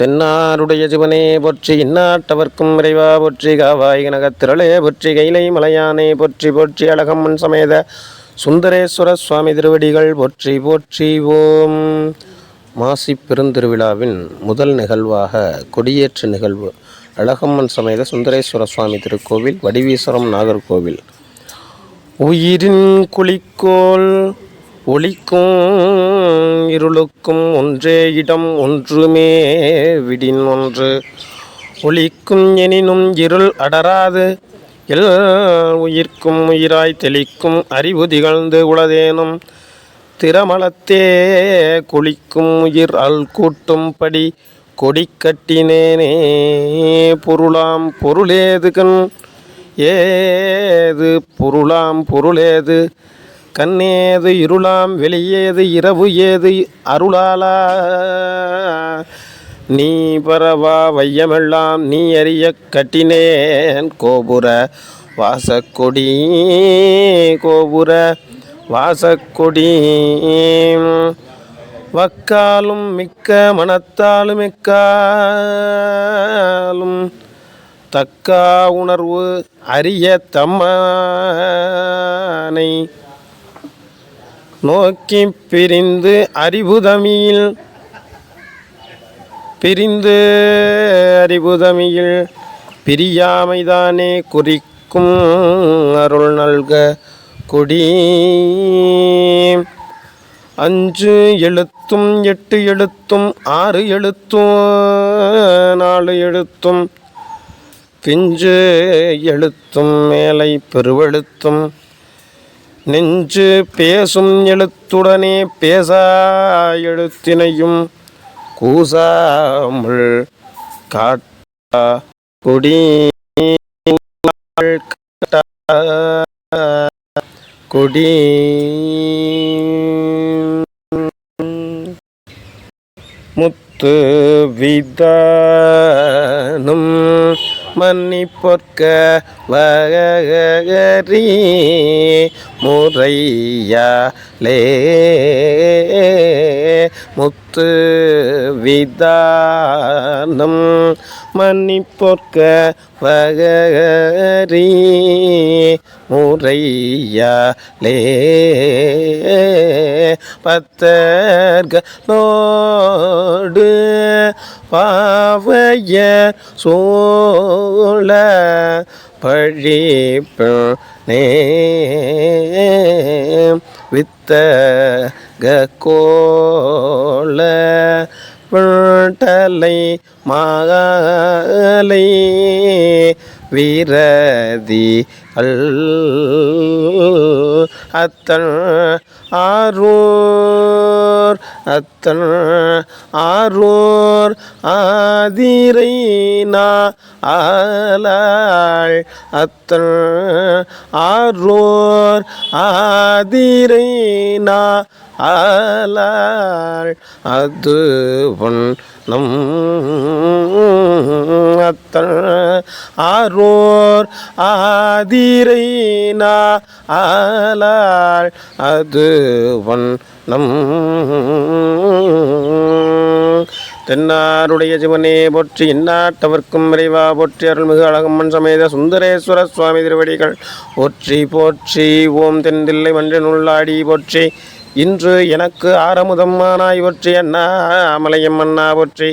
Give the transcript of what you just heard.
தென்னாருடைய சிவனே போற்றி, இந்நாட்டவர்க்கும் இறைவா போற்றி, காவாய் கனகத்திரளே போற்றி, கைலை மலையானே போற்றி போற்றி, அழகம்மன் சமேத சுந்தரேஸ்வர சுவாமி திருவடிகள் போற்றி போற்றி. ஓம். மாசி பெருந்திருவிழாவின் முதல் நிகழ்வாக கொடியேற்று நிகழ்வு அழகம்மன் சமேத சுந்தரேஸ்வர சுவாமி திருக்கோவில், வடிவீஸ்வரம் நாகர்கோவில். உயிரின் குளிக்கோள் ஒளிக்கும் இருளுக்கும் ஒன்றே இடம், ஒன்றுமே விடின் ஒன்று ஒளிக்கும் எனினும் இருள் அடராது, எல் உயிர்க்கும் உயிராய் தெளிக்கும் அறிவு திகழ்ந்து உளதேனும் திறமளத்தே குளிக்கும் உயிர் அல் கூட்டும்படி கொடி கட்டினேனே. பொருளாம் பொருளேதுகன் ஏது பொருளாம் பொருளேது கண்ணேது இருளாம் வெளியேது இரவு ஏது அருளாலா. நீ பரவா வையமெல்லாம் நீ அறிய கட்டினேன் கோபுர வாசக்கொடி, கோபுர வாசக்கொடி. வக்காலும் மிக்க மனத்தாலும் எக்காலும் தக்கா உணர்வு அறிய தம்மனை நோக்கி பிரிந்து அறிவுதமியில் பிரியாமைதானே குறிக்கும் அருள் நல்க கொடி. 5 எழுத்தும் 8 எழுத்தும் 6 எழுத்தும் 4 எழுத்தும் பிஞ்சு எழுத்தும் மேலை பெருவெழுத்தும் நெஞ்சு பேசும் எழுத்துடனே பேசா எழுத்தினையும் கூசாமல் காட்டா கொடி. கொடி முத்து விதானும் மன்னிப்பொற்க வகரி முறையாலே முத்து விதானம் மன்னிப்பொற்க வகரி முறையாலே பத்தர்களோடு பாவைய சோழ பழிப்பே வித்தக கோல விட்டலை மாலை வீரதி அத்தன் ஆரூர் ஆதிரை ஆலாள் அத்தன் ஆரூர் ஆதிரை ஆலாள் அது நம் அத்தன் ஆரூர் ஆதிரை ஆலாள் அது நம். தென்னாருடைய சிவனே போற்றி, இந்நாட்டவர்க்கும் இறைவா போற்றி, அருள்மிகு அழகம்மன் சமேத சுந்தரேஸ்வர சுவாமி திருவடிகள் போற்றி போற்றி. ஓம். தென்தில்லை மன்றினுள்ளாடி போற்றி, இன்று எனக்கு ஆரமுதம்மானாய் போற்றி, அண்ணாமலையம் அண்ணா போற்றி.